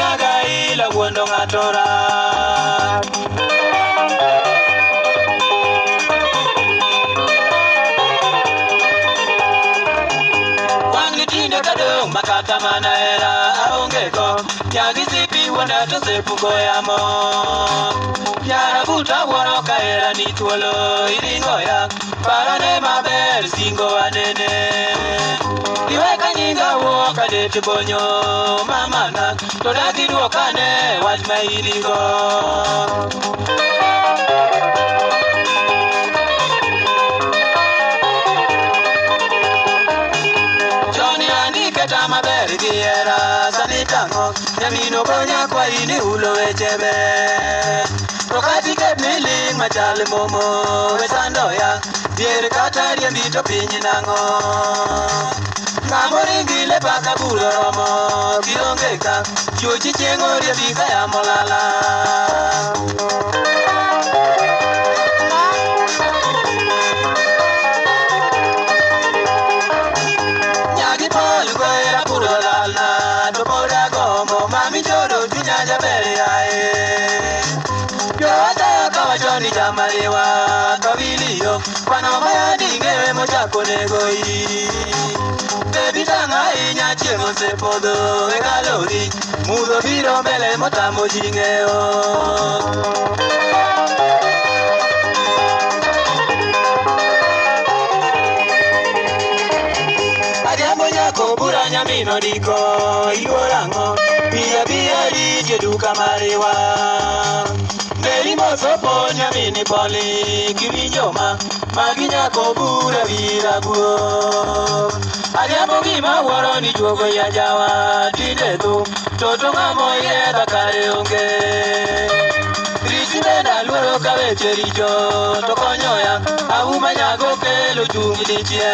nyaga ila wondo ngatora wangi tinde kadong makata mana era aongeko nyagi zipi wanda to sepuko yamo yara buta wono kaera ni tuolo iringoya parane maber singo anene iweka nyinga woka dete bonyo mamana to dagi duokane wach mairigo Johnny andike maber giera sanitango nyamino konya kwa ini ulo wechebe Tokati ke miling machal momo wesandoya dier kata riembito piny nango Ngamoringile paka bulo romo kionge ka chuchi chengo riembika ya molala Nyagi polu goera bulo lala Dopoda gomo mami jodo tunyaja beri ae Yoata kawachoni jamariwa kabiliyo Kwano maya dingewe mochako negoi Baby tanga inya chiemo se podo e kalori Mudo biro mbele motamo jingeo Adiambo nyako bura nyamino diko Iworango Bia bia lije duka mariwa Neri mosopo nyamini poli Kivinjoma Maginya kobura vira buo Adiambo gima waro ni juogo ya jawa Tinde tu Toto ngamo yeda kare onge Risi beda luoro kaweche richo Tokonyoya Ahuma nyago kelo chungi lichie